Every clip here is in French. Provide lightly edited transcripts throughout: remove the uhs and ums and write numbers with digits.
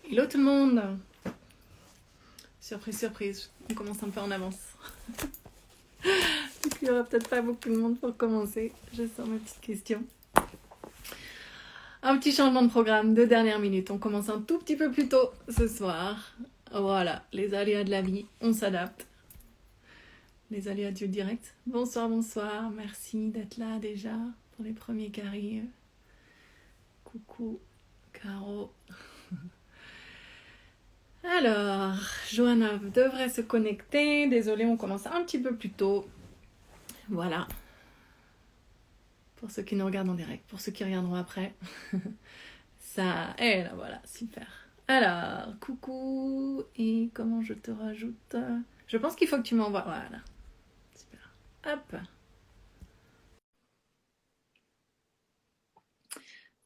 Hello tout le monde. Surprise, surprise, on commence un peu en avance. Donc, il n'y aura peut-être pas beaucoup de monde pour commencer. Je sors mes petites questions. Un petit changement de programme de dernière minute. On commence un tout petit peu plus tôt ce soir. Voilà, les aléas de la vie, on s'adapte. Les aléas du direct. Bonsoir, bonsoir. Merci d'être là déjà pour les premiers qui arrivent. Coucou, Caro. Alors, Johanna devrait se connecter. Désolée, on commence un petit peu plus tôt. Voilà. Pour ceux qui nous regardent en direct, pour ceux qui regarderont après. Ça, et là, voilà, super. Alors, coucou. Et comment je te rajoute? Je pense qu'il faut que tu m'envoies. Voilà. Super. Hop.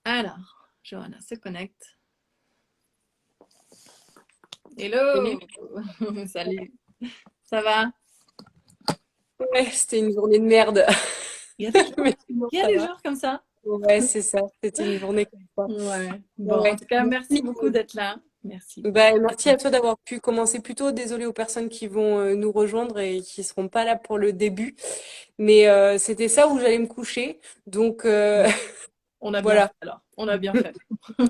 Alors, Johanna se connecte. Hello. Salut. Salut. Ça va? Ouais, c'était une journée de merde. Il y a des Mais jours, sinon, il y a ça des va. jours comme ça. Ouais, c'est ça. C'était une journée comme ça. Ouais. Bon, en Ouais. tout cas, merci Merci. beaucoup d'être là. Merci. Merci à toi d'avoir pu commencer plus tôt. Désolée aux personnes qui vont nous rejoindre et qui seront pas là pour le début. Mais c'était ça où j'allais me coucher. Donc Bon, on a bien fait voilà. alors. On a bien fait.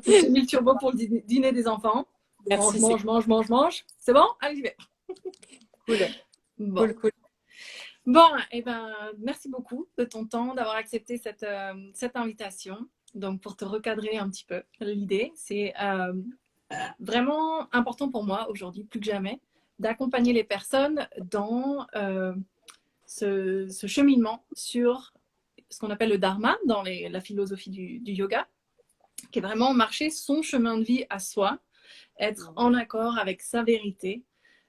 J'ai mis le turbo pour le dîner des enfants. Mange, Merci, c'est mange, mange, mange, mange. C'est bon? Allez, j'y vais. cool. Bon. Cool, cool. Bon, eh ben, merci beaucoup de ton temps, d'avoir accepté cette invitation. Donc, pour te recadrer un petit peu, l'idée, c'est vraiment important pour moi aujourd'hui, plus que jamais, d'accompagner les personnes dans ce cheminement sur ce qu'on appelle le dharma dans la philosophie du yoga, qui est vraiment marcher son chemin de vie à soi, être en accord avec sa vérité.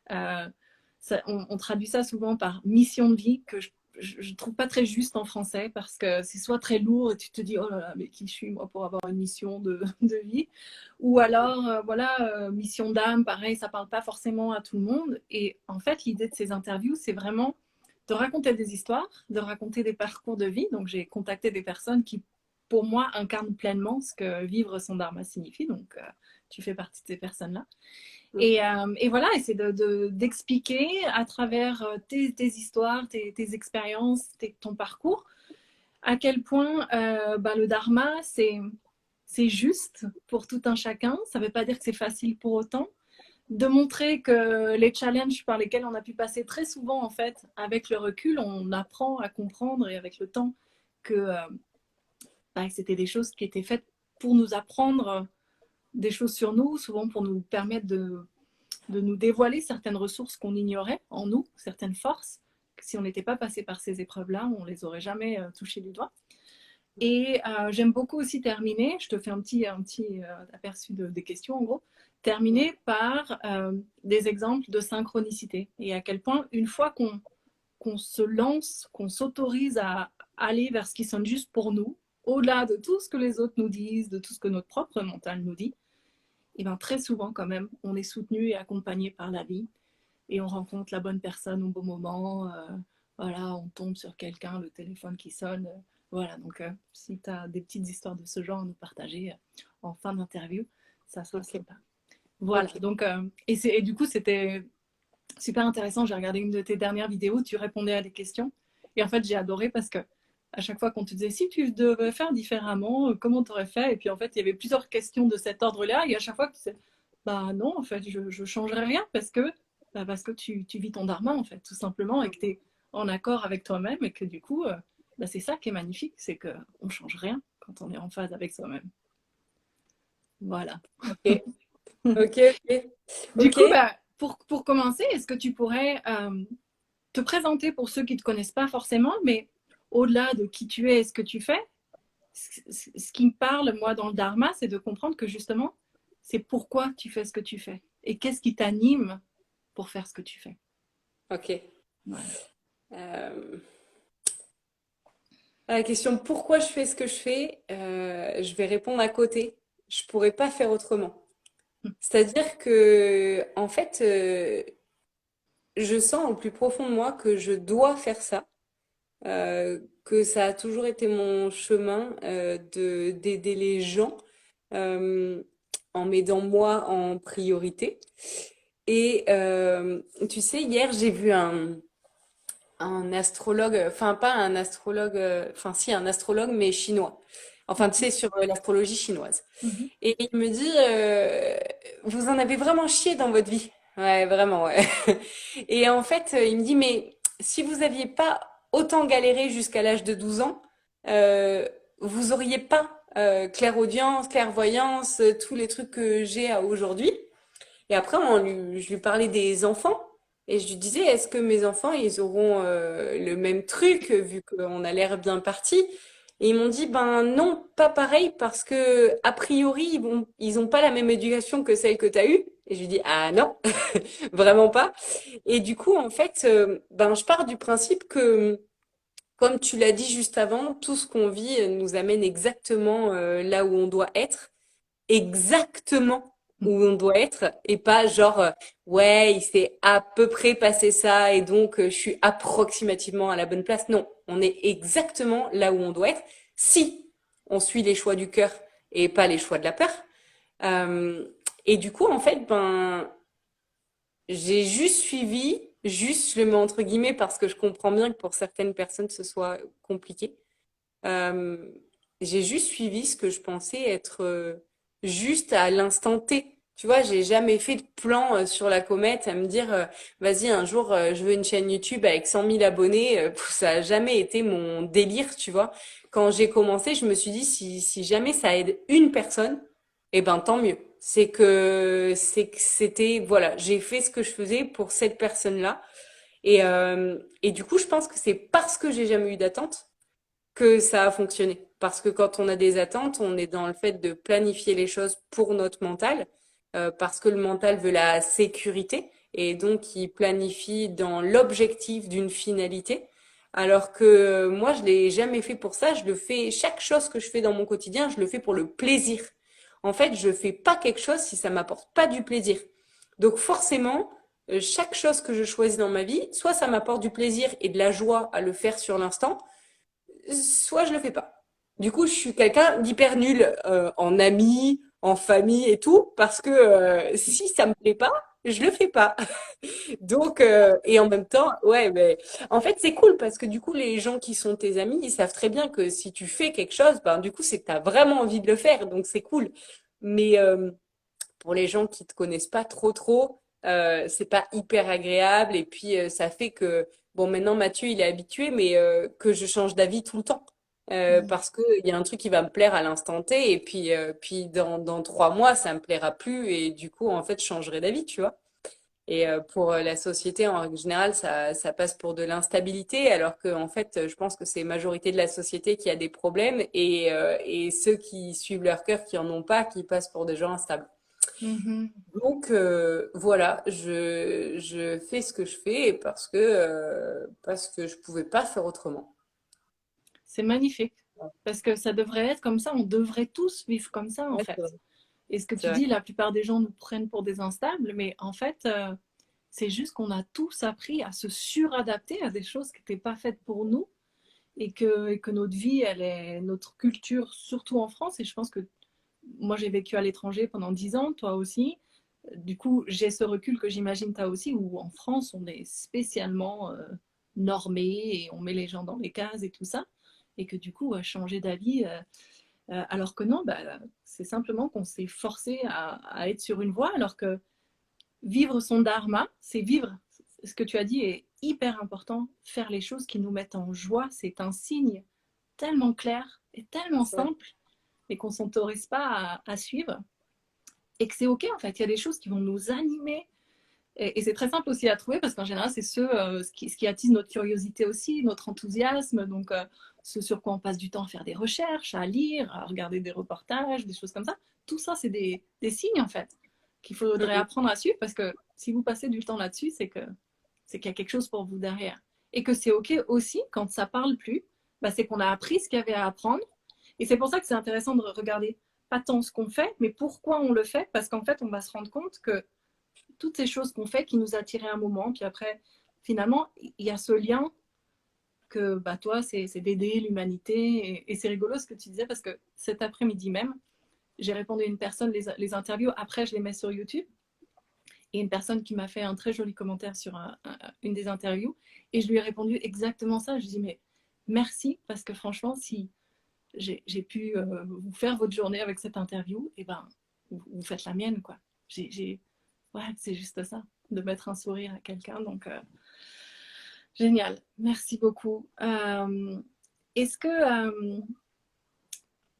Euh, on traduit ça souvent par mission de vie, que je trouve pas très juste en français parce que c'est soit très lourd et tu te dis oh là là, mais qui je suis moi pour avoir une mission de vie, ou alors voilà, mission d'âme, pareil, ça parle pas forcément à tout le monde. Et en fait, l'idée de ces interviews, c'est vraiment de raconter des histoires, de raconter des parcours de vie. Donc j'ai contacté des personnes qui pour moi incarnent pleinement ce que vivre son dharma signifie. Donc tu fais partie de ces personnes-là. Et voilà, et c'est d'expliquer à travers tes histoires, tes expériences, ton parcours, à quel point le dharma, c'est juste pour tout un chacun. Ça ne veut pas dire que c'est facile pour autant. De montrer que les challenges par lesquels on a pu passer très souvent, en fait, avec le recul, on apprend à comprendre et avec le temps que c'était des choses qui étaient faites pour nous apprendre des choses sur nous, souvent pour nous permettre de nous dévoiler certaines ressources qu'on ignorait en nous, certaines forces. Si on n'était pas passé par ces épreuves-là, on ne les aurait jamais touchées du doigt. Et j'aime beaucoup aussi terminer, je te fais un petit aperçu des questions en gros, terminer par des exemples de synchronicité et à quel point une fois qu'on se lance, qu'on s'autorise à aller vers ce qui sonne juste pour nous, au-delà de tout ce que les autres nous disent, de tout ce que notre propre mental nous dit, et bien très souvent quand même, on est soutenu et accompagné par la vie et on rencontre la bonne personne au bon moment. Voilà, on tombe sur quelqu'un, le téléphone qui sonne. Voilà, donc si tu as des petites histoires de ce genre à nous partager en fin d'interview, ça sera Ok. sympa. Voilà, Ok. donc, et du coup, c'était super intéressant. J'ai regardé une de tes dernières vidéos, tu répondais à des questions. Et en fait, j'ai adoré parce que à chaque fois qu'on te disait si tu devais faire différemment, comment tu aurais fait? Et puis en fait, il y avait plusieurs questions de cet ordre-là. Et à chaque fois, tu disais bah non, en fait, je ne changerais rien parce que tu vis ton dharma, en fait, tout simplement, et que tu es en accord avec toi-même et que du coup, c'est ça qui est magnifique, c'est qu'on ne change rien quand on est en phase avec soi-même. Voilà. Ok. Ok. Ok. Du Ok. coup, pour commencer, est-ce que tu pourrais te présenter pour ceux qui ne te connaissent pas forcément, mais au-delà de qui tu es et ce que tu fais, ce qui me parle, moi, dans le dharma, c'est de comprendre que justement, c'est pourquoi tu fais ce que tu fais et qu'est-ce qui t'anime pour faire ce que tu fais. Ok. Voilà. Euh, À la question pourquoi je fais ce que je fais, je vais répondre à côté. Je pourrais pas faire autrement. C'est-à-dire que, en fait, je sens au plus profond de moi que je dois faire ça, que ça a toujours été mon chemin de d'aider les gens. Euh, en m'aidant moi en priorité. Et tu sais, hier, j'ai vu un astrologue, enfin pas un astrologue, enfin si, un astrologue, mais chinois. Enfin, tu Mhm, sais, sur l'astrologie chinoise. mhm. Et il me dit, vous en avez vraiment chié dans votre vie. Ouais, vraiment, ouais. Et en fait, il me dit, mais si vous aviez pas autant galéré jusqu'à l'âge de 12 ans, vous auriez pas clairaudience, clairvoyance, tous les trucs que j'ai à aujourd'hui. Et après, je lui parlais des enfants. Et je lui disais, est-ce que mes enfants, ils auront le même truc, vu qu'on a l'air bien parti? Et ils m'ont dit, ben non, pas pareil, parce que a priori, ils ont pas la même éducation que celle que tu as eue. Et je lui dis, ah non, vraiment pas. Et du coup, en fait, ben je pars du principe que, comme tu l'as dit juste avant, tout ce qu'on vit nous amène exactement là où on doit être exactement où on doit être et pas genre ouais, il s'est à peu près passé ça et donc je suis approximativement à la bonne place. Non, on est exactement là où on doit être si on suit les choix du cœur et pas les choix de la peur. Euh, et du coup, en fait, ben j'ai juste suivi, juste je le mets entre guillemets parce que je comprends bien que pour certaines personnes ce soit compliqué. Euh, j'ai juste suivi ce que je pensais être juste à l'instant T. Tu vois, j'ai jamais fait de plan sur la comète à me dire, vas-y, un jour, je veux une chaîne YouTube avec 100 000 abonnés. Ça a jamais été mon délire, tu vois. Quand j'ai commencé, je me suis dit, si jamais ça aide une personne, eh ben, tant mieux. C'est que c'était, voilà, j'ai fait ce que je faisais pour cette personne-là. Et du coup, je pense que c'est parce que j'ai jamais eu d'attente que ça a fonctionné. Parce que quand on a des attentes, on est dans le fait de planifier les choses pour notre mental, parce que le mental veut la sécurité, et donc il planifie dans l'objectif d'une finalité. Alors que moi, je l'ai jamais fait pour ça. Je le fais, chaque chose que je fais dans mon quotidien, je le fais pour le plaisir. En fait, je fais pas quelque chose si ça m'apporte pas du plaisir. Donc forcément, chaque chose que je choisis dans ma vie, soit ça m'apporte du plaisir et de la joie à le faire sur l'instant, soit je le fais pas. Du coup, je suis quelqu'un d'hyper nul en amis, en famille et tout, parce que si ça me plaît pas, je le fais pas. Donc, et en même temps, ouais, mais en fait, c'est cool parce que du coup, les gens qui sont tes amis, ils savent très bien que si tu fais quelque chose, ben du coup, c'est que tu as vraiment envie de le faire, donc c'est cool. Mais pour les gens qui te connaissent pas trop, c'est pas hyper agréable et puis ça fait que bon maintenant Mathieu il est habitué mais que je change d'avis tout le temps. Parce que il y a un truc qui va me plaire à l'instant T et puis dans 3 mois ça me plaira plus et du coup en fait je changerai d'avis tu vois. Et pour la société en règle générale ça passe pour de l'instabilité alors que en fait je pense que c'est majorité de la société qui a des problèmes et ceux qui suivent leur cœur qui en ont pas qui passent pour des gens instables. Mhm. Donc voilà, je fais ce que je fais parce que je pouvais pas faire autrement. C'est magnifique. Parce que ça devrait être comme ça, on devrait tous vivre comme ça en Ouais, fait. Et ce que c'est tu vrai. dis, la plupart des gens nous prennent pour des instables, mais en fait, c'est juste qu'on a tous appris à se suradapter à des choses qui n'étaient pas faites pour nous et que notre vie, elle est notre culture, surtout en France. Et je pense que moi, j'ai vécu à l'étranger pendant 10 ans, toi aussi. Du coup, j'ai ce recul que j'imagine toi aussi, où en France, on est spécialement normé et on met les gens dans les cases et tout ça. Et que du coup, changer d'avis, alors que non, bah, c'est simplement qu'on s'est forcé à être sur une voie, alors que vivre son dharma, c'est vivre. Ce que tu as dit est hyper important. Faire les choses qui nous mettent en joie, c'est un signe tellement clair et tellement C'est vrai. simple et qu'on ne s'autorise pas à suivre. Et que c'est OK, en fait. Il y a des choses qui vont nous animer. Et c'est très simple aussi à trouver parce qu'en général, c'est ce qui attise notre curiosité aussi, notre enthousiasme. Donc, ce sur quoi on passe du temps à faire des recherches, à lire, à regarder des reportages, des choses comme ça. Tout ça, c'est des signes, en fait, qu'il Mm, faudrait mm. apprendre à suivre parce que si vous passez du temps là-dessus, c'est qu'il y a quelque chose pour vous derrière. Et que c'est OK aussi, quand ça parle plus, bah, c'est qu'on a appris ce qu'il y avait à apprendre. Et c'est pour ça que c'est intéressant de regarder pas tant ce qu'on fait, mais pourquoi on le fait, parce qu'en fait, on va se rendre compte que toutes ces choses qu'on fait qui nous attiraient un moment, puis après, finalement, il y a ce lien que bah, toi, c'est d'aider l'humanité. Et c'est rigolo ce que tu disais, parce que cet après-midi même, j'ai répondu à une personne, les interviews, après je les mets sur YouTube. Et une personne qui m'a fait un très joli commentaire sur une des interviews. Et je lui ai répondu exactement ça. Je lui ai dit, mais merci, parce que franchement, si j'ai pu vous faire votre journée avec cette interview, et ben, vous faites la mienne, quoi. Ouais, c'est juste ça, de mettre un sourire à quelqu'un. Donc, génial. Merci beaucoup. Est-ce que,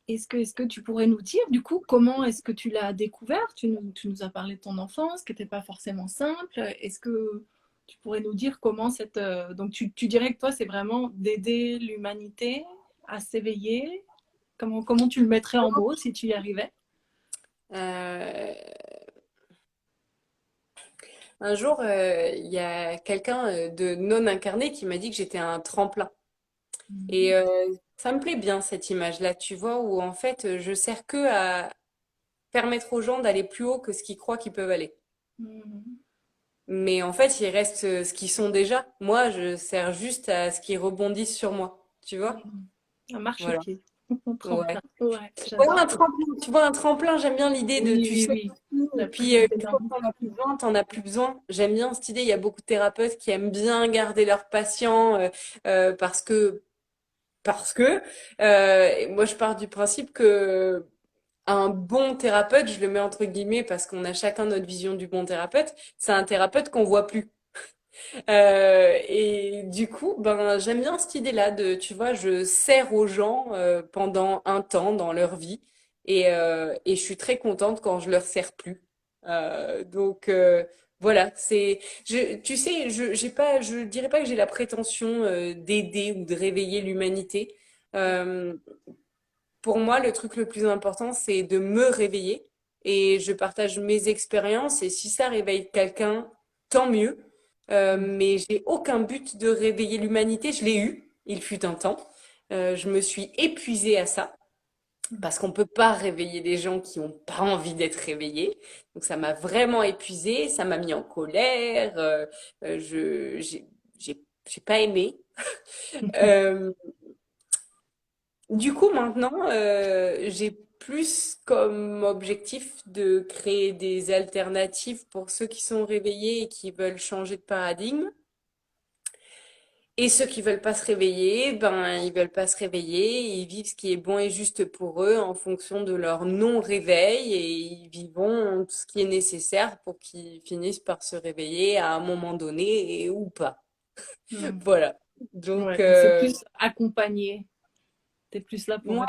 est-ce que tu pourrais nous dire, du coup, comment est-ce que tu l'as découvert? Tu nous as parlé de ton enfance, qui n'était pas forcément simple. Est-ce que tu pourrais nous dire comment cette... donc, tu dirais que toi, c'est vraiment d'aider l'humanité à s'éveiller. Comment tu le mettrais en mots si tu y arrivais? Euh, un jour, il y a quelqu'un de non incarné qui m'a dit que j'étais un tremplin. Et Mhm. ça me plaît bien cette image-là, tu vois, où en fait, je sers que à permettre aux gens d'aller plus haut que ce qu'ils croient qu'ils peuvent aller. Mhm. Mais en fait, ils restent ce qu'ils sont déjà. Moi, je sers juste à ce qu'ils rebondissent sur moi, tu vois? Mhm. Un Voilà. marchepied, un Ouais. tremplin. Ouais, Ouais, j'adore. un tremplin, tu vois, un tremplin, j'aime bien l'idée de Oui, tu oui, sais, oui. et La puis prise une fois d'élan. que t'en as plus besoin, t'en as plus besoin. J'aime bien cette idée. Il y a beaucoup de thérapeutes qui aiment bien garder leurs patients parce que et moi je pars du principe que un bon thérapeute, je le mets entre guillemets parce qu'on a chacun notre vision du bon thérapeute, c'est un thérapeute qu'on voit plus. Et du coup, ben, j'aime bien cette idée-là de, tu vois, je sers aux gens pendant un temps dans leur vie et je suis très contente quand je leur sers plus. Donc voilà, tu sais, je dirais pas que j'ai la prétention d'aider ou de réveiller l'humanité. Euh, pour moi, le truc le plus important, c'est de me réveiller et je partage mes expériences et si ça réveille quelqu'un, tant mieux. Mais j'ai aucun but de réveiller l'humanité. Je l'ai eu, il fut un temps. Je me suis épuisée à ça parce qu'on peut pas réveiller des gens qui ont pas envie d'être réveillés. Donc ça m'a vraiment épuisée, ça m'a mis en colère. J'ai pas aimé. Euh, du coup, maintenant, j'ai plus comme objectif de créer des alternatives pour ceux qui sont réveillés et qui veulent changer de paradigme. Et ceux qui veulent pas se réveiller, ben, ils veulent pas se réveiller, ils vivent ce qui est bon et juste pour eux en fonction de leur non-réveil et ils vivront tout ce qui est nécessaire pour qu'ils finissent par se réveiller à un moment donné et, ou pas. Mhm. Voilà. Donc, Ouais, donc c'est plus accompagné. Tu es plus là pour ouais,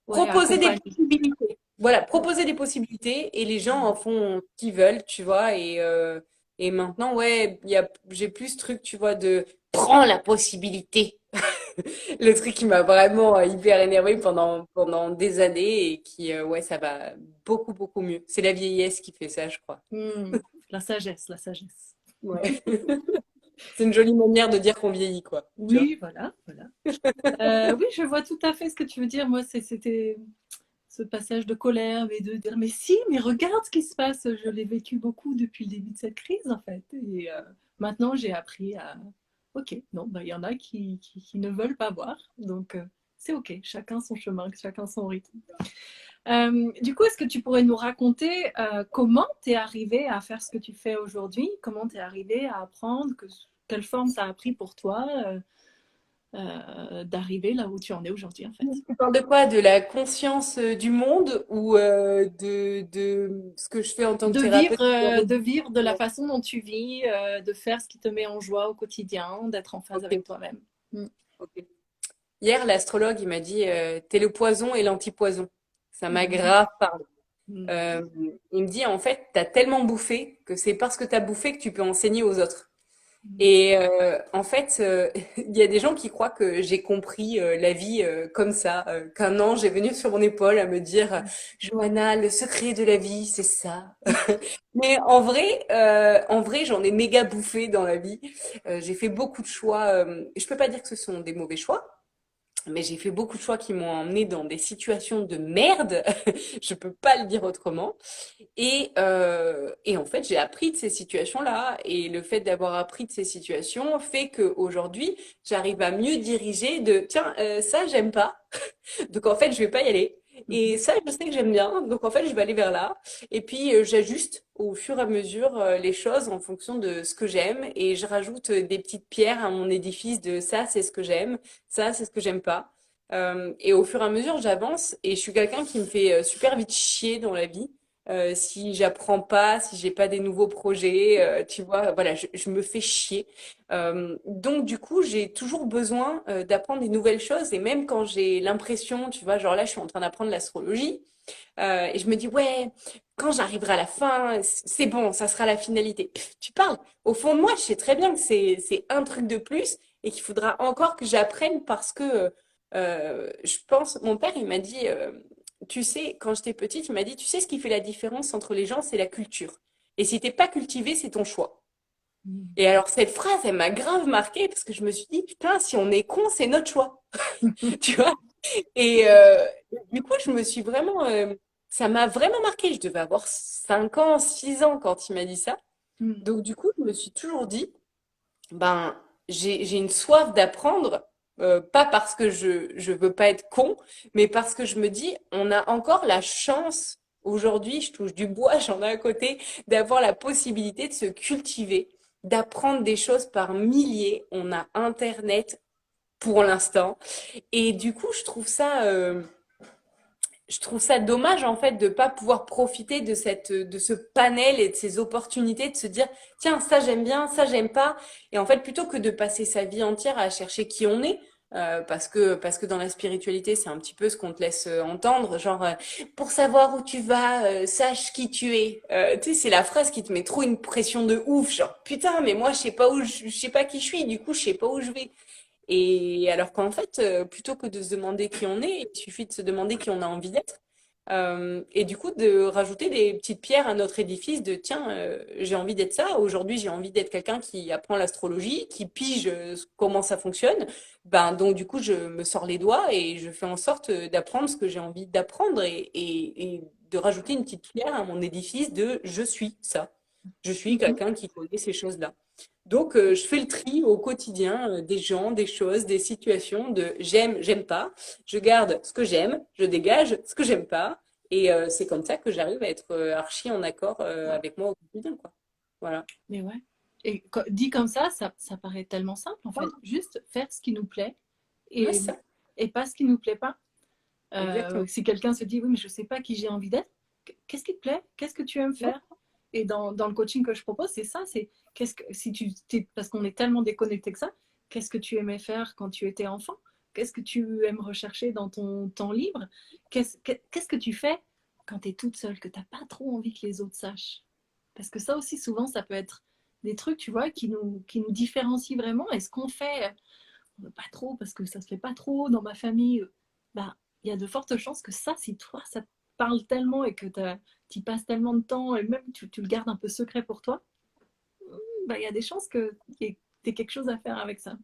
ouais, proposer des accompagner. possibilités. Voilà, proposer des possibilités et les gens en font ce qu'ils veulent, tu vois. Et maintenant, ouais, j'ai plus ce truc, tu vois, de prends la possibilité. Le truc qui m'a vraiment hyper énervé pendant des années et qui, ouais, ça va beaucoup, beaucoup mieux. C'est la vieillesse qui fait ça, je crois. Hmm. La sagesse, la sagesse. Ouais. C'est une jolie manière de dire qu'on vieillit, quoi. Tu vois? Oui, voilà, voilà. Oui, je vois tout à fait ce que tu veux dire. Moi, c'était ce passage de colère, mais de dire, mais si, mais regarde ce qui se passe. Je l'ai vécu beaucoup depuis le début de cette crise, en fait. Et maintenant, j'ai appris à, ok, non, bah, il y en a qui ne veulent pas voir. Donc, c'est ok, chacun son chemin, chacun son rythme. Du coup, est-ce que tu pourrais nous raconter comment tu es arrivé à faire ce que tu fais aujourd'hui? Comment tu es arrivé à apprendre? Quelle forme ça a pris pour toi d'arriver là où tu en es aujourd'hui, en fait? Tu parles de quoi? De la conscience du monde ou de ce que je fais en tant que thérapeute? De vivre de la façon dont tu vis, de faire ce qui te met en joie au quotidien, d'être en phase avec Ok, toi-même. Mm. ok. Hier, l'astrologue, il m'a dit, t'es le poison et l'antipoison. Ça m'a Mhm. grave parlé. Mhm. Euh, il me dit, en fait, t'as tellement bouffé que c'est parce que t'as bouffé que tu peux enseigner aux autres. Et en fait, il y a des gens qui croient que j'ai compris la vie comme ça, qu'un ange est venu sur mon épaule à me dire, Johanna, le secret de la vie, c'est ça. Mais en vrai, j'en ai méga bouffé dans la vie. J'ai fait beaucoup de choix. Je peux pas dire que ce sont des mauvais choix. Mais j'ai fait beaucoup de choix qui m'ont emmené dans des situations de merde. Je peux pas le dire autrement. Et en fait, j'ai appris de ces situations-là. Et le fait d'avoir appris de ces situations fait qu'aujourd'hui, j'arrive à mieux diriger de, tiens, ça, j'aime pas. Donc en fait, je vais pas y aller. Mhm. Et ça, je sais que j'aime bien. Donc, en fait, je vais aller vers là. Et puis, j'ajuste au fur et à mesure les choses en fonction de ce que j'aime. Et je rajoute des petites pierres à mon édifice de ça, c'est ce que j'aime, ça, c'est ce que j'aime pas. Et au fur et à mesure, j'avance. Et je suis quelqu'un qui me fait super vite chier dans la vie. Si j'apprends pas, si j'ai pas des nouveaux projets, tu vois, voilà, je me fais chier. Donc du coup, j'ai toujours besoin d'apprendre des nouvelles choses et même quand j'ai l'impression, tu vois, genre là, je suis en train d'apprendre l'astrologie et je me dis ouais, quand j'arriverai à la fin, c'est bon, ça sera la finalité. Pff, tu parles. Au fond de moi, je sais très bien que c'est un truc de plus et qu'il faudra encore que j'apprenne parce que je pense, mon père, il m'a dit, tu sais, quand j'étais petite, il m'a dit, tu sais ce qui fait la différence entre les gens, c'est la culture. Et si t'es pas cultivé, c'est ton choix. Et alors, cette phrase, elle m'a grave marquée parce que je me suis dit, putain, si on est con, c'est notre choix. Tu vois? Et du coup, je me suis vraiment, ça m'a vraiment marqué. Je devais avoir 5 ans, 6 ans quand il m'a dit ça. Mhm. Donc, du coup, je me suis toujours dit, ben, j'ai une soif d'apprendre, pas parce que je veux pas être con, mais parce que je me dis, on a encore la chance, aujourd'hui, je touche du bois, j'en ai à côté, d'avoir la possibilité de se cultiver, d'apprendre des choses par milliers. On a Internet pour l'instant. Et du coup, je trouve ça dommage en fait de pas pouvoir profiter de de ce panel et de ces opportunités de se dire tiens ça j'aime bien ça j'aime pas et en fait plutôt que de passer sa vie entière à chercher qui on est parce que dans la spiritualité c'est un petit peu ce qu'on te laisse entendre genre pour savoir où tu vas sache qui tu es tu sais c'est la phrase qui te met trop une pression de ouf genre putain mais moi je sais pas je sais pas qui je suis du coup je sais pas où je vais et alors qu'en fait, plutôt que de se demander qui on est, il suffit de se demander qui on a envie d'être. Et du coup, de rajouter des petites pierres à notre édifice de tiens, j'ai envie d'être ça. Aujourd'hui, j'ai envie d'être quelqu'un qui apprend l'astrologie, qui pige comment ça fonctionne. Ben, donc, du coup, je me sors les doigts et je fais en sorte d'apprendre ce que j'ai envie d'apprendre et de rajouter une petite pierre à mon édifice de je suis ça. Je suis Mhm. quelqu'un qui connaît ces choses-là. Donc, je fais le tri au quotidien des gens, des choses, des situations de j'aime, j'aime pas. Je garde ce que j'aime, je dégage ce que j'aime pas. Et c'est comme ça que j'arrive à être archi en accord avec moi au quotidien, quoi. Voilà. Mais ouais. Et dit comme ça paraît tellement simple en fait. Juste faire ce qui nous plaît Ouais, et, c'est ça, et pas ce qui nous plaît pas. exactement. Si quelqu'un se dit oui mais je sais pas qui j'ai envie d'être, qu'est-ce qui te plaît? Qu'est-ce que tu aimes Ouais, faire? Et dans le coaching que je propose, c'est ça, c'est qu'est-ce que si tu parce qu'on est tellement déconnecté que ça, qu'est-ce que tu aimais faire quand tu étais enfant? Qu'est-ce que tu aimes rechercher dans ton temps libre? Qu'est-ce que tu fais quand tu es toute seule, que tu n'as pas trop envie que les autres sachent? Parce que ça aussi, souvent, ça peut être des trucs, tu vois, qui nous différencient vraiment. Et ce qu'on fait, pas trop, parce que ça se fait pas trop dans ma famille, bah, il y a de fortes chances que ça, si toi, ça te parle tellement et que tu y passes tellement de temps et même tu le gardes un peu secret pour toi, bah, il y a des chances que tu aies quelque chose à faire avec ça.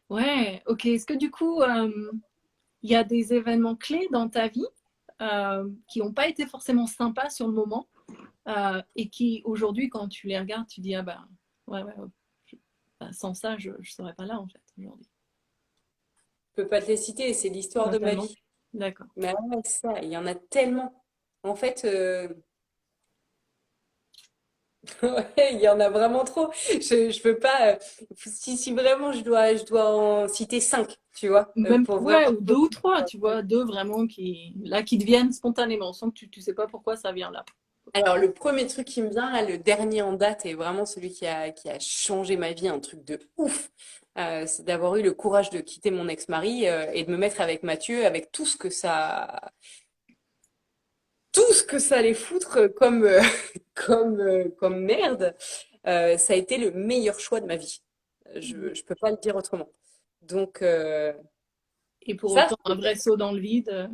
Ouais, ok. Est-ce que du coup, il y a des événements clés dans ta vie qui n'ont pas été forcément sympas sur le moment et qui, aujourd'hui, quand tu les regardes, tu dis, ah bah, ouais, ouais, ouais, bah, sans ça, je ne serais pas là, en fait, aujourd'hui. Je peux pas te les citer, c'est Il l'histoire y en a de ma tellement. vie. D'accord. Mais ouais, c'est ça, il y en a tellement. En fait, ouais, il y en a vraiment trop. Je peux pas. Si vraiment je dois en citer 5, tu vois, Même, pour vraiment. ouais, ou deux ou trois, tu vois, deux vraiment qui te viennent spontanément, sans que tu sais pas pourquoi ça vient là. Alors, le premier truc qui me vient, là, le dernier en date, est vraiment celui qui a changé ma vie, un truc de ouf. C'est d'avoir eu le courage de quitter mon ex-mari et de me mettre avec Mathieu, avec tout ce que ça allait foutre comme, comme merde. Ça a été le meilleur choix de ma vie. Je peux pas le dire autrement. Donc, Et pour ça, autant, un vrai saut dans le vide,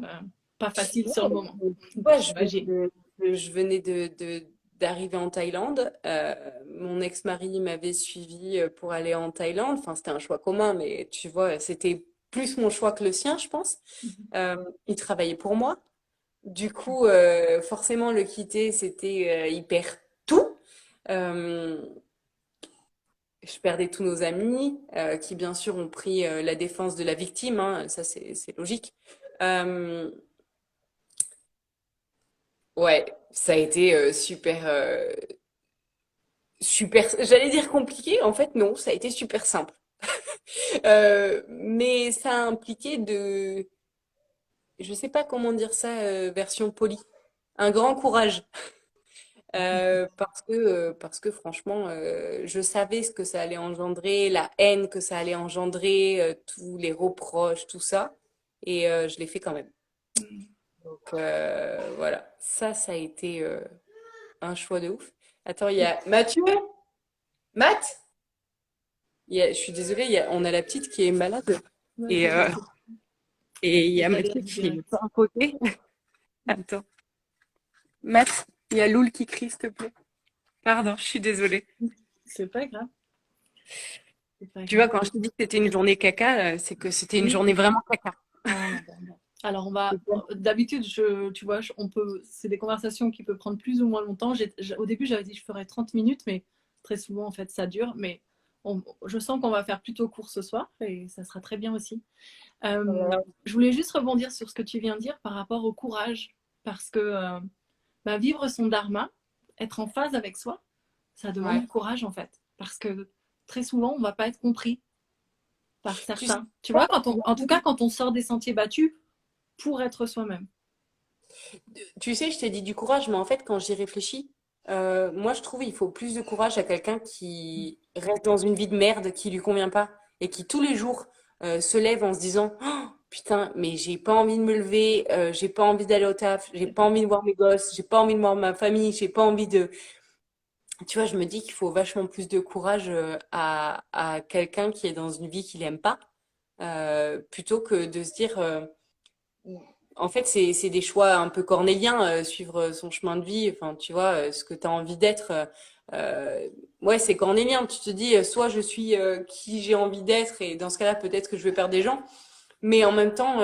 pas facile sur le moment, tu vois, j'imagine. je venais d'arriver en Thaïlande. Mon ex-mari m'avait suivi pour aller en Thaïlande. Enfin, c'était un choix commun, mais tu vois, c'était plus mon choix que le sien, je pense. Il travaillait pour moi. Du coup, forcément, le quitter, c'était hyper tout. Euh, je perdais tous nos amis qui, bien sûr, ont pris la défense de la victime. Hein, ça, c'est logique. Euh, ouais, ça a été super, j'allais dire compliqué, en fait non, ça a été super simple. Mais ça a impliqué je sais pas comment dire ça, version polie, un grand courage. Parce que franchement, je savais ce que ça allait engendrer, la haine que ça allait engendrer, tous les reproches, tout ça. Et je l'ai fait quand même. Donc voilà, ça a été un choix de ouf. Attends, il y a Mathieu, Matt, je suis désolée, on a la petite qui est malade. Et, Vas-y, et il je y vais a t'aider à Mathieu qui digérer. est pas à côté. Attends, Matt, il y a Loul qui crie, s'il te plaît. Pardon, je suis désolée. C'est pas grave. C'est pas Tu vois, grave. quand je te dis que c'était une journée caca, c'est que c'était une Oui. journée vraiment caca. Ah, bon, bon. Alors, d'habitude, tu vois, c'est des conversations qui peuvent prendre plus ou moins longtemps. Au début, j'avais dit que je ferais 30 minutes, mais très souvent, en fait, ça dure. Mais je sens qu'on va faire plutôt court ce soir et ça sera très bien aussi. Je voulais juste rebondir sur ce que tu viens de dire par rapport au courage, parce que vivre son dharma, être en phase avec soi, ça demande Ouais. du courage, en fait. Parce que très souvent, on ne va pas être compris par Tu sais, certains. Tu vois, en tout cas, quand on sort des sentiers battus pour être soi-même. je t'ai dit du courage, mais en fait, quand j'y réfléchis, moi, je trouve il faut plus de courage à quelqu'un qui reste dans une vie de merde qui lui convient pas et qui tous les jours se lève en se disant oh, putain, mais j'ai pas envie de me lever, j'ai pas envie d'aller au taf, j'ai pas envie de voir mes gosses, j'ai pas envie de voir ma famille, j'ai pas envie de. Tu vois, je me dis qu'il faut vachement plus de courage à quelqu'un qui est dans une vie qu'il aime pas, plutôt que de se dire. En fait, c'est des choix un peu cornéliens, suivre son chemin de vie, enfin, tu vois, ce que tu as envie d'être. Euh, ouais, c'est cornélien. Tu te dis, soit je suis qui j'ai envie d'être, et dans ce cas-là, peut-être que je vais perdre des gens. Mais en même temps,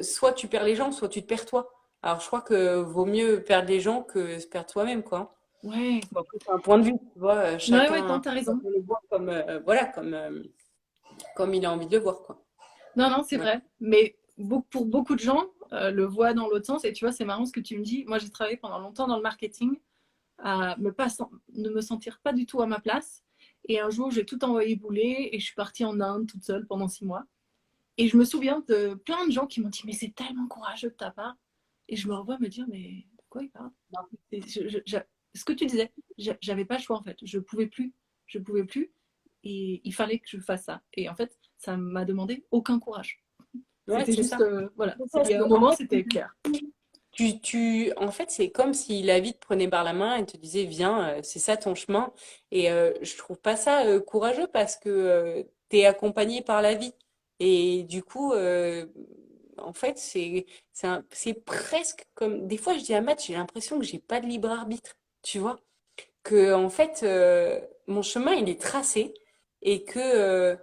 soit tu perds les gens, soit tu te perds toi. Alors, je crois que vaut mieux perdre les gens que se perdre toi-même, quoi. Ouais, Bon, après, c'est un point de vue, tu vois, ouais, non, chacun, t'as raison. chacun le voit comme, voilà, comme il a envie de le voir, quoi. Non, non, c'est Ouais. vrai. Mais pour beaucoup de gens, le voient dans l'autre sens. Et tu vois, c'est marrant ce que tu me dis. Moi, j'ai travaillé pendant longtemps dans le marketing, à ne me sentir pas du tout à ma place. Et un jour, j'ai tout envoyé bouler et je suis partie en Inde toute seule pendant 6 mois. Et je me souviens de plein de gens qui m'ont dit, mais c'est tellement courageux de ta part. Et je me revois me dire, mais de quoi il parle? Et ce que tu disais, j'avais pas le choix en fait. Je pouvais plus. Je pouvais plus. Et il fallait que je fasse ça. Et en fait, ça m'a demandé aucun courage. Ouais, C'était c'est juste, ça. voilà. Il Parce y a que, un en moment, fait, c'était clair. en fait, c'est comme si la vie te prenait par la main et te disait, viens, c'est ça ton chemin. Et je trouve pas ça courageux parce que t'es accompagné par la vie. Et du coup, en fait, c'est presque comme, des fois, je dis à Matt, j'ai l'impression que j'ai pas de libre arbitre, tu vois. Que, en fait, mon chemin, il est tracé et que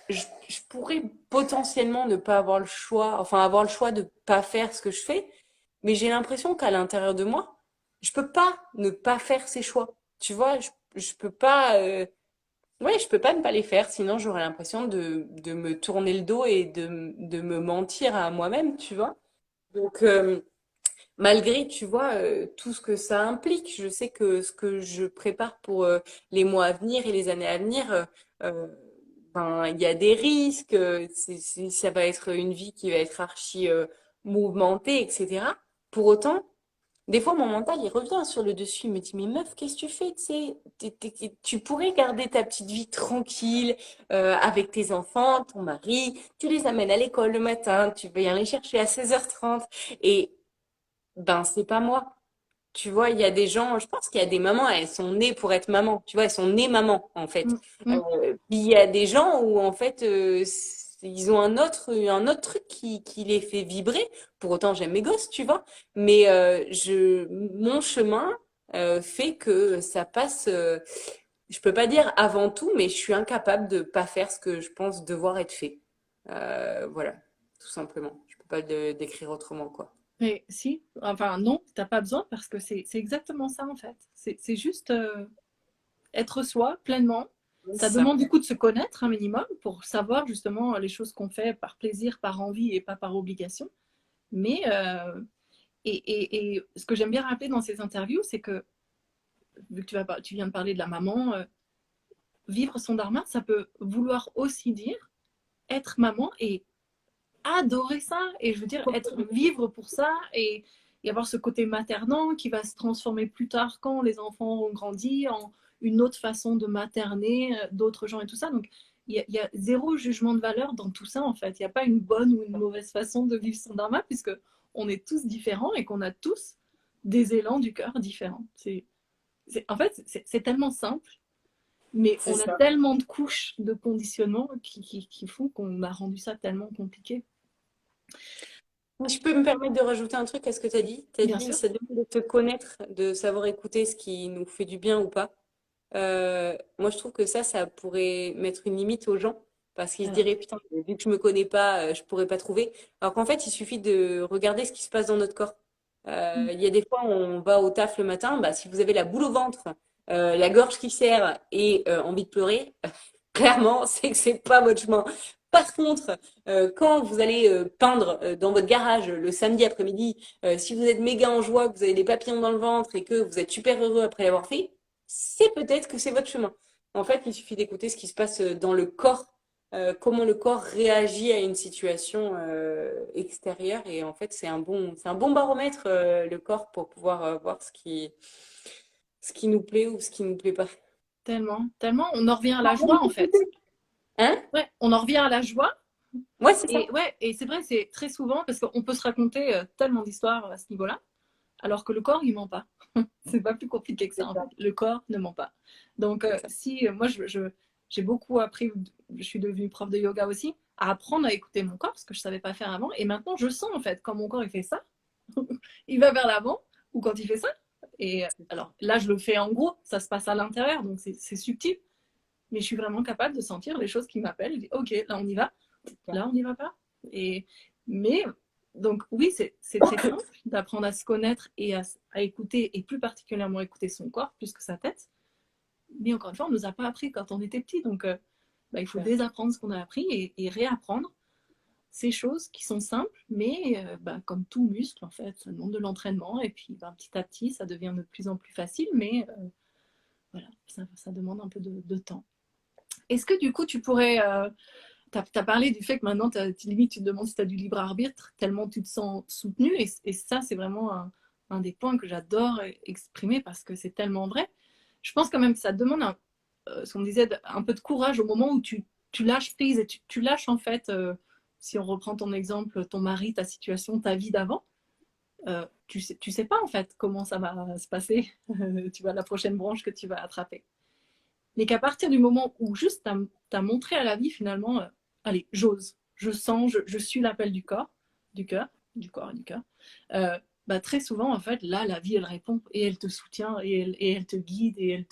je pourrais potentiellement ne pas avoir le choix, enfin avoir le choix de pas faire ce que je fais, mais j'ai l'impression qu'à l'intérieur de moi, je peux pas ne pas faire ces choix. Tu vois, je peux pas, ouais, je peux pas ne pas les faire, sinon j'aurais l'impression de me tourner le dos et de me mentir à moi-même, tu vois. Donc, malgré, tu vois, tout ce que ça implique, je sais que ce que je prépare pour les mois à venir et les années à venir, euh, ben, il y a des risques, ça va être une vie qui va être archi mouvementée, etc. Pour autant, des fois, mon mental, il revient sur le dessus, il me dit, mais meuf, qu'est-ce que tu fais, tu sais, tu pourrais garder ta petite vie tranquille, avec tes enfants, ton mari, tu les amènes à l'école le matin, tu viens les chercher à 16h30, et ben, c'est pas moi. Tu vois, il y a des gens, je pense qu'il y a des mamans, elles sont nées pour être maman. Tu vois, elles sont nées maman, en fait. Mm, mm. Puis il y a des gens où, en fait, ils ont un autre truc qui les fait vibrer. Pour autant, j'aime mes gosses, tu vois. Mais mon chemin fait que ça passe, je peux pas dire avant tout, mais je suis incapable de pas faire ce que je pense devoir être fait. Voilà, tout simplement. Je peux pas le décrire autrement, quoi. Mais si, enfin non, t'as pas besoin parce que c'est exactement ça en fait. C'est juste être soi pleinement. C'est Ça ça. demande du coup de se connaître un minimum pour savoir justement les choses qu'on fait par plaisir, par envie et pas par obligation. Mais, et ce que j'aime bien rappeler dans ces interviews, c'est que, vu que tu viens de parler de la maman, vivre son dharma, ça peut vouloir aussi dire être maman et adorer ça. Et je veux dire, vivre pour ça et avoir ce côté maternant qui va se transformer plus tard quand les enfants ont grandi en une autre façon de materner d'autres gens et tout ça. Donc, il y a zéro jugement de valeur dans tout ça, en fait. Il n'y a pas une bonne ou une mauvaise façon de vivre son dharma, puisque on est tous différents et qu'on a tous des élans du cœur différents. En fait, c'est tellement simple, mais C'est on a ça. tellement de couches de conditionnement qui font qu'on a rendu ça tellement compliqué. Je peux me permettre de rajouter un truc à ce que tu as dit. Tu as Bien dit, sûr. ça demande de te connaître, de savoir écouter ce qui nous fait du bien ou pas. Moi, je trouve que ça pourrait mettre une limite aux gens parce qu'ils se Alors, diraient, putain, vu que je me connais pas, je pourrais pas trouver. Alors qu'en fait, il suffit de regarder ce qui se passe dans notre corps. Il y a des fois, on va au taf le matin, bah, si vous avez la boule au ventre, la gorge qui serre et envie de pleurer, clairement, c'est que c'est pas votre chemin. Par contre, quand vous allez peindre dans votre garage le samedi après-midi, si vous êtes méga en joie, que vous avez des papillons dans le ventre et que vous êtes super heureux après l'avoir fait, c'est peut-être que c'est votre chemin. En fait, il suffit d'écouter ce qui se passe dans le corps, comment le corps réagit à une situation extérieure. Et en fait, c'est un bon baromètre, le corps, pour pouvoir voir ce qui nous plaît ou ce qui nous plaît pas. tellement, tellement, on en revient à la joie, en fait. Hein? Ouais, on en revient à la joie. Ouais, c'est ça. Et ouais, et c'est vrai, c'est très souvent parce qu'on peut se raconter tellement d'histoires à ce niveau-là, alors que le corps, il ment pas. C'est pas plus compliqué que ça, C'est en ça. fait. Le corps ne ment pas. Donc, C'est ça. si moi, j'ai beaucoup appris, je suis devenue prof de yoga aussi, à apprendre à écouter mon corps, ce que je savais pas faire avant. Et maintenant, je sens, en fait, quand mon corps, il fait ça, il va vers l'avant, ou quand il fait ça. Et alors, là, je le fais en gros, ça se passe à l'intérieur, donc c'est subtil. Mais je suis vraiment capable de sentir les choses qui m'appellent. Je dis, ok, là, on y va. Là, on n'y va pas. Et, mais, donc, oui, c'est très simple d'apprendre à se connaître et à écouter, et plus particulièrement écouter son corps plus que sa tête. Mais encore une fois, on ne nous a pas appris quand on était petit. Donc, bah, il faut désapprendre ce qu'on a appris et réapprendre ces choses qui sont simples, mais bah, comme tout muscle, en fait, ça demande de l'entraînement. Et puis, bah, petit à petit, ça devient de plus en plus facile, mais voilà, ça demande un peu de temps. Est-ce que du coup, tu pourrais tu as parlé du fait que maintenant, limite, tu te demandes si tu as du libre arbitre, tellement tu te sens soutenu. Et ça, c'est vraiment un des points que j'adore exprimer parce que c'est tellement vrai. Je pense quand même que ça demande, ce qu'on disait, un peu de courage au moment où tu lâches prise et tu lâches en fait, si on reprend ton exemple, ton mari, ta situation, ta vie d'avant. Tu sais pas en fait comment ça va se passer, tu vois, la prochaine branche que tu vas attraper. Mais qu'à partir du moment où juste tu as montré à la vie finalement, allez, j'ose, je sens, je suis l'appel du corps, du cœur, du corps et du cœur, bah, très souvent, en fait, là, la vie, elle répond et elle te soutient et elle te guide et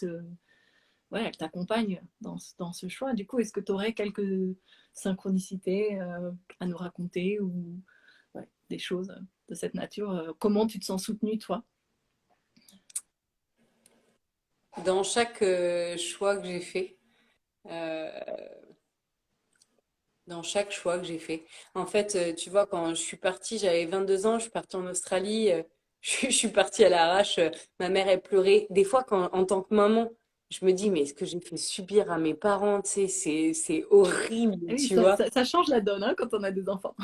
ouais, elle t'accompagne dans ce choix. Du coup, est-ce que tu aurais quelques synchronicités à nous raconter ou ouais, des choses de cette nature comment tu te sens soutenu, toi? Dans chaque choix que j'ai fait, euh, dans chaque choix que j'ai fait. En fait, tu vois, quand je suis partie, j'avais 22 ans, je suis partie en Australie, je suis partie à l'arrache, ma mère, elle pleurait. Des fois, en tant que maman, je me dis, mais ce que j'ai fait subir à mes parents, tu sais, c'est horrible, Oui, tu vois. ça change la donne hein, quand on a des enfants.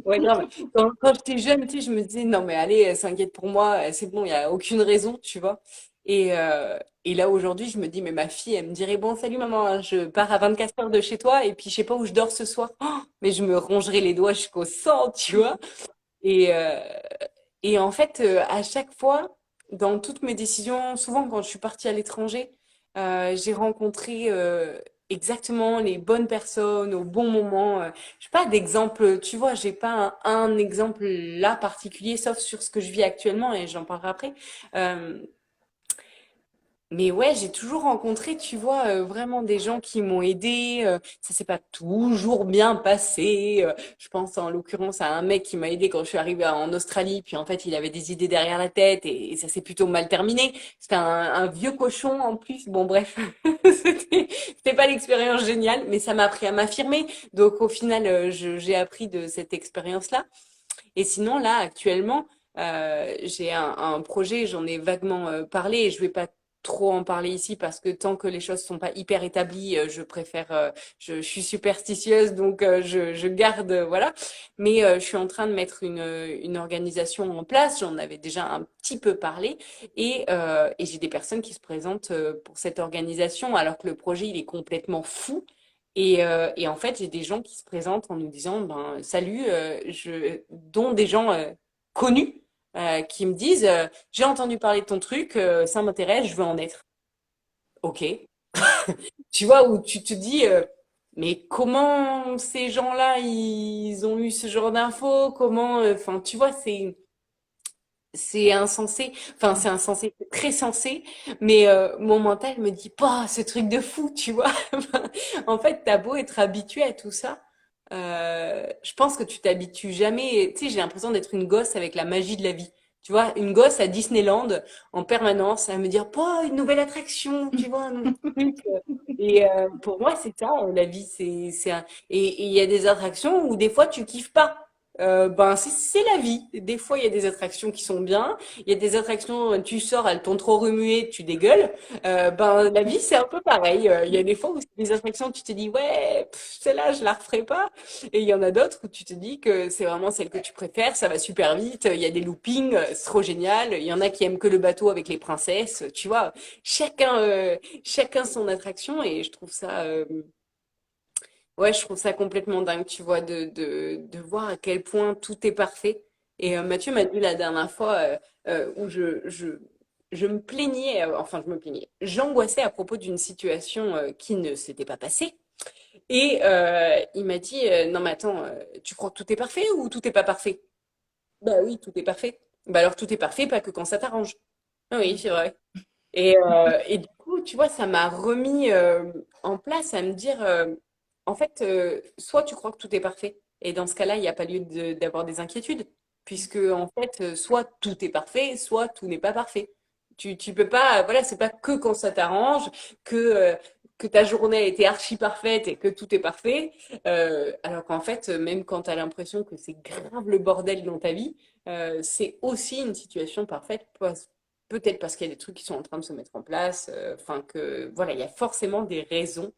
Ouais, grave. Quand j'étais jeune, tu sais, je me disais, non, mais allez, elle s'inquiète pour moi, c'est bon, il n'y a aucune raison, tu vois. Et là, aujourd'hui, je me dis, mais ma fille, elle me dirait, bon, salut maman, hein, je pars à 24 heures de chez toi, et puis je sais pas où je dors ce soir. Oh, mais je me rongerai les doigts jusqu'au sang, tu vois. Et, euh, et en fait, à chaque fois, dans toutes mes décisions, souvent quand je suis partie à l'étranger, j'ai rencontré exactement les bonnes personnes au bon moment. J'ai pas d'exemple, tu vois, j'ai pas un exemple là particulier, sauf sur ce que je vis actuellement, et j'en parlerai après. Euh, mais ouais, j'ai toujours rencontré, tu vois, vraiment des gens qui m'ont aidé. Ça s'est pas toujours bien passé. Je pense en l'occurrence à un mec qui m'a aidé quand je suis arrivée en Australie. Puis en fait, il avait des idées derrière la tête et ça s'est plutôt mal terminé. C'était un vieux cochon en plus. Bon, bref, c'était pas l'expérience géniale, mais ça m'a appris à m'affirmer. Donc au final, j'ai appris de cette expérience-là. Et sinon, là, actuellement, j'ai un projet, j'en ai vaguement parlé et je vais pas trop en parler ici parce que tant que les choses sont pas hyper établies, je préfère, je suis superstitieuse, donc je garde, voilà. Mais je suis en train de mettre une organisation en place, j'en avais déjà un petit peu parlé et j'ai des personnes qui se présentent pour cette organisation alors que le projet, il est complètement fou. Et en fait, j'ai des gens qui se présentent en nous disant, ben, salut, dont des gens connus qui me disent, j'ai entendu parler de ton truc, ça m'intéresse, je veux en être. Ok. Tu vois, où tu te dis, mais comment ces gens-là, ils ont eu ce genre d'infos? Comment, enfin, tu vois, c'est insensé. Enfin, c'est insensé, c'est très sensé, mais mon mental me dit pas ce truc de fou, tu vois. En fait, t'as beau être habitué à tout ça, je pense que tu t'habitues jamais. Tu sais, j'ai l'impression d'être une gosse avec la magie de la vie. Tu vois, une gosse à Disneyland en permanence à me dire, pas une nouvelle attraction, tu vois, un nouveau truc. Et pour moi, c'est ça, la vie, et il y a des attractions où des fois tu kiffes pas. Ben c'est la vie. Des fois il y a des attractions qui sont bien, il y a des attractions tu sors elles t'ont trop remué, tu dégueules. Ben la vie c'est un peu pareil. Il y a des fois où c'est des attractions tu te dis ouais celle-là je la referai pas et il y en a d'autres où tu te dis que c'est vraiment celle que tu préfères, ça va super vite, il y a des loopings, c'est trop génial. Il y en a qui aiment que le bateau avec les princesses, tu vois. Chacun son attraction et je trouve ça ouais, je trouve ça complètement dingue, tu vois, de voir à quel point tout est parfait. Et Mathieu m'a dit la dernière fois où je me plaignais, enfin je me plaignais, j'angoissais à propos d'une situation qui ne s'était pas passée. Et il m'a dit, non mais attends, tu crois que tout est parfait ou tout est pas parfait? Bah oui, tout est parfait. Bah alors tout est parfait, pas que quand ça t'arrange. Ah oui, c'est vrai. Et du coup, tu vois, ça m'a remis en place à me dire, en fait, soit tu crois que tout est parfait, et dans ce cas-là, il n'y a pas lieu d'avoir des inquiétudes, puisque en fait, soit tout est parfait, soit tout n'est pas parfait. Tu peux pas, voilà, c'est pas que quand ça t'arrange, que, euh, que ta journée a été archi parfaite et que tout est parfait, alors qu'en fait, même quand tu as l'impression que c'est grave le bordel dans ta vie, c'est aussi une situation parfaite peut-être parce qu'il y a des trucs qui sont en train de se mettre en place, enfin que voilà, il y a forcément des raisons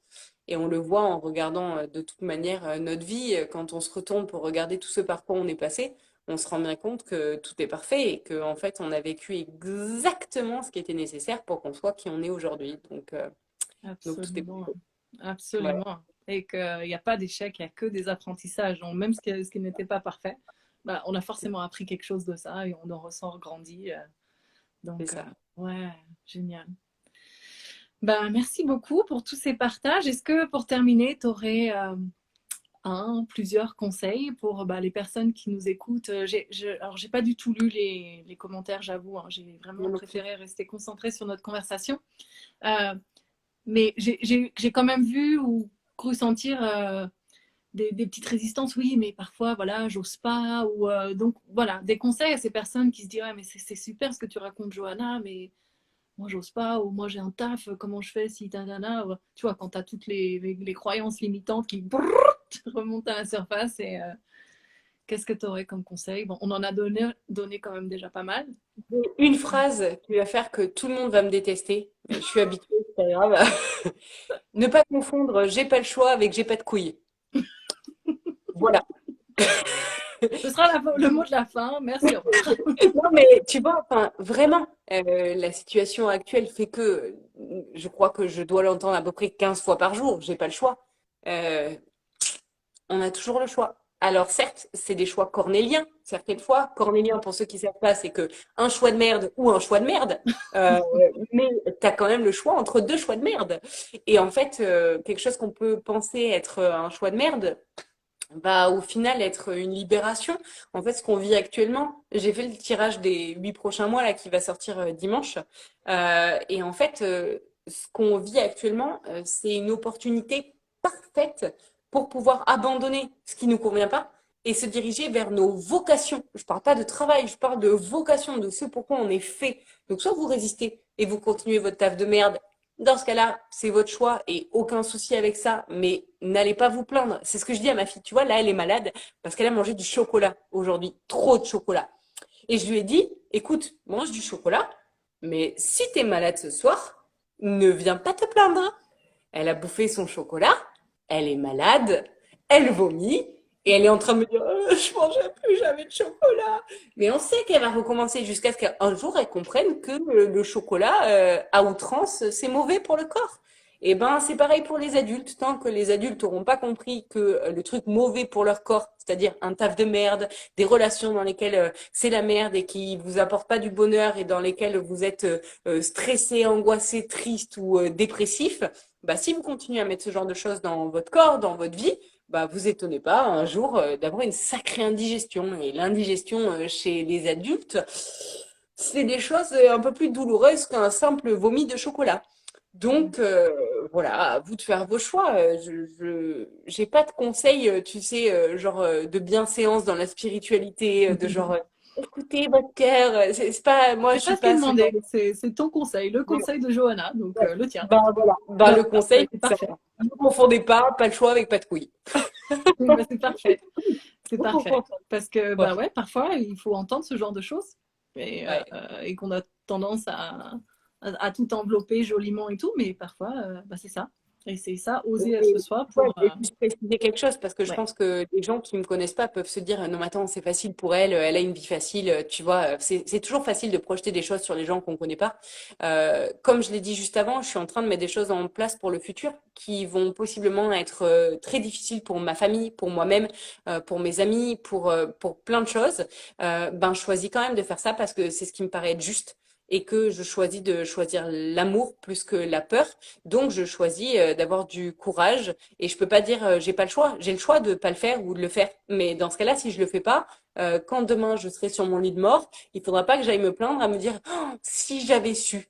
et on le voit en regardant de toute manière notre vie, quand on se retourne pour regarder tout ce par quoi on est passé, on se rend bien compte que tout est parfait et que en fait on a vécu exactement ce qui était nécessaire pour qu'on soit qui on est aujourd'hui. Donc tout est Absolument, parfait. Voilà, absolument. Et qu'il n'y a pas d'échec, il n'y a que des apprentissages. Donc, même ce qui n'était pas parfait, bah, on a forcément appris quelque chose de ça et on en ressort grandi. c'est Donc, ça. ouais, génial. Bah, merci beaucoup pour tous ces partages. Est-ce que pour terminer, tu aurais un, plusieurs conseils pour bah, les personnes qui nous écoutent? Alors, j'ai pas du tout lu les commentaires, j'avoue, hein. J'ai vraiment Moi non plus. préféré rester concentrée sur notre conversation. Euh, mais j'ai quand même vu ou cru sentir des petites résistances. Oui, mais parfois, voilà, j'ose pas. Ou, donc, voilà, des conseils à ces personnes qui se disent, ouais, mais c'est super ce que tu racontes, Johanna, mais moi, j'ose pas. Ou moi, j'ai un taf, comment je fais si nanana. Tu vois, quand tu as toutes les croyances limitantes qui remontent à la surface. Et qu'est-ce que tu aurais comme conseil? Bon, on en a donné quand même déjà pas mal. Une phrase qui va faire que tout le monde va me détester, mais je suis habituée, c'est pas grave. Ne pas confondre j'ai pas le choix avec j'ai pas de couilles. Voilà. Ce sera le mot de la fin. Merci, au revoir. Non, mais tu vois, enfin, vraiment, la situation actuelle fait que je crois que je dois l'entendre à peu près 15 fois par jour. J'ai pas le choix. Euh, on a toujours le choix. Alors certes, c'est des choix cornéliens, certaines fois. Cornélien, pour ceux qui ne savent pas, c'est que un choix de merde ou un choix de merde. Euh, mais tu as quand même le choix entre deux choix de merde. Et en fait, quelque chose qu'on peut penser être un choix de merde, va au final être une libération. En fait, ce qu'on vit actuellement, j'ai fait le tirage des 8 prochains mois là qui va sortir dimanche. Et en fait, ce qu'on vit actuellement, c'est une opportunité parfaite pour pouvoir abandonner ce qui nous convient pas et se diriger vers nos vocations. Je parle pas de travail, je parle de vocation, de ce pourquoi on est fait. Donc, soit vous résistez et vous continuez votre taf de merde dans ce cas-là, c'est votre choix et aucun souci avec ça, mais n'allez pas vous plaindre. C'est ce que je dis à ma fille. Tu vois, là, elle est malade parce qu'elle a mangé du chocolat aujourd'hui, trop de chocolat. Et je lui ai dit, écoute, mange du chocolat, mais si t'es malade ce soir, ne viens pas te plaindre. Elle a bouffé son chocolat, elle est malade, elle vomit, et elle est en train de me dire, je mangerai plus jamais de chocolat. Mais on sait qu'elle va recommencer jusqu'à ce qu'un jour elle comprenne que le chocolat à outrance, c'est mauvais pour le corps. Et ben, c'est pareil pour les adultes. Tant que les adultes n'auront pas compris que le truc mauvais pour leur corps, c'est-à-dire un taf de merde, des relations dans lesquelles c'est la merde et qui vous apportent pas du bonheur et dans lesquelles vous êtes stressé, angoissé, triste ou dépressif, bah, si vous continuez à mettre ce genre de choses dans votre corps, dans votre vie, bah, vous étonnez pas un jour d'avoir une sacrée indigestion. Et l'indigestion chez les adultes, c'est des choses un peu plus douloureuses qu'un simple vomi de chocolat. Donc voilà, à vous de faire vos choix. J'ai pas de conseils, tu sais, genre de bienséance dans la spiritualité, de genre écoutez votre cœur. C'est pas, moi C'est je suis pas ce qui est pas ce genre demandé, de. c'est ton conseil, le conseil de Johanna, donc Ouais. le tien. Ben voilà. Ben, Bah, le bah, conseil, c'est c'est ça. parfait. Ne confondez pas le choix avec pas de couilles. Bah, c'est parfait. C'est Ne confondez parfait. Parce que, pas. bah ouais, parfois, il faut entendre ce genre de choses Ouais. et qu'on a tendance à tout envelopper joliment et tout, mais parfois, bah, c'est ça. Et c'est ça, oser être Et, soi ouais, pour. je vais juste préciser quelque chose parce que je Ouais. pense que les gens qui me connaissent pas peuvent se dire non mais attends c'est facile pour elle, elle a une vie facile, tu vois, c'est toujours facile de projeter des choses sur les gens qu'on connaît pas. Comme je l'ai dit juste avant, je suis en train de mettre des choses en place pour le futur qui vont possiblement être très difficiles pour ma famille, pour moi-même, pour mes amis, pour plein de choses. Ben je choisis quand même de faire ça parce que c'est ce qui me paraît être juste et que je choisis de choisir l'amour plus que la peur. Donc, je choisis d'avoir du courage et je peux pas dire j'ai pas le choix. J'ai le choix de pas le faire ou de le faire. Mais dans ce cas-là, si je le fais pas, quand demain je serai sur mon lit de mort, il faudra pas que j'aille me plaindre à me dire oh, si j'avais su.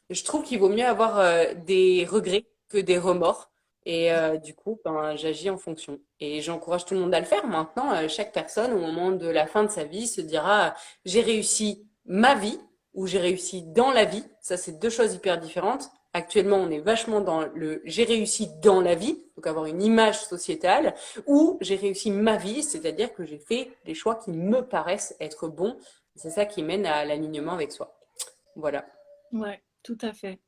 Je trouve qu'il vaut mieux avoir des regrets que des remords. Et du coup, ben, j'agis en fonction. Et j'encourage tout le monde à le faire. Maintenant, chaque personne, au moment de la fin de sa vie, se dira, j'ai réussi ma vie ou j'ai réussi dans la vie. Ça, c'est deux choses hyper différentes. Actuellement, on est vachement dans le j'ai réussi dans la vie, donc avoir une image sociétale, ou j'ai réussi ma vie, c'est-à-dire que j'ai fait des choix qui me paraissent être bons. C'est ça qui mène à l'alignement avec soi. Voilà. Ouais, tout à fait.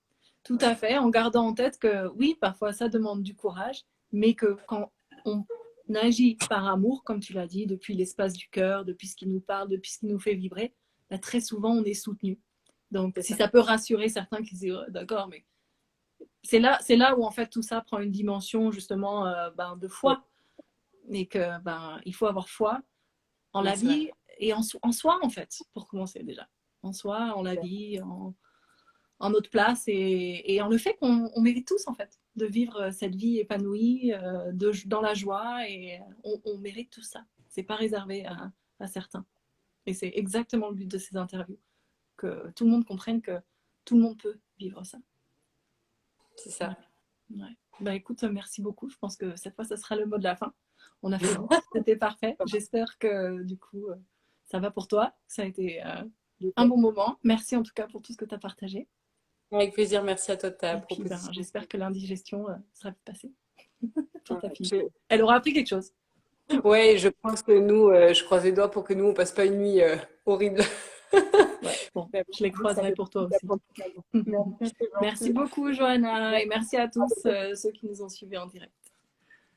Tout à fait, en gardant en tête que oui, parfois ça demande du courage, mais que quand on agit par amour, comme tu l'as dit, depuis l'espace du cœur, depuis ce qui nous parle, depuis ce qui nous fait vibrer, bah, très souvent on est soutenu. Donc, C'est si ça. ça peut rassurer certains qui se disent d'accord, mais c'est là où en fait tout ça prend une dimension justement ben, de Oui, foi, et que ben il faut avoir foi en la merci, Marie. vie et en soi en fait, pour commencer déjà, en soi, en la vie, en notre place et en le fait qu'on on mérite tous en fait de vivre cette vie épanouie dans la joie et on mérite tout ça. C'est pas réservé à certains. Et c'est exactement le but de ces interviews, que tout le monde comprenne que tout le monde peut vivre ça. C'est Ouais. ça. Ouais. Bah écoute, merci beaucoup. Je pense que cette fois, ça sera le mot de la fin. On a fait bon. C'était parfait. J'espère que du coup, ça va pour toi. Ça a été un bon moment. Merci en tout cas pour tout ce que tu as partagé. Avec plaisir, merci à toi de ta Et puis, ben, proposition. j'espère que l'indigestion sera vite passée pour ta fille. Je- Elle aura appris quelque chose. Ouais, je pense que nous, je croise les doigts pour que nous, on passe pas une nuit horrible. Ouais, bon, Mais bon, je les ça croiserai fait pour toi beaucoup aussi. d'apprentissage. Merci, c'est Merci gentil. beaucoup, Johanna, et merci à tous ceux qui nous ont suivis en direct.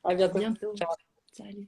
À À bientôt. bientôt. Ciao. Salut.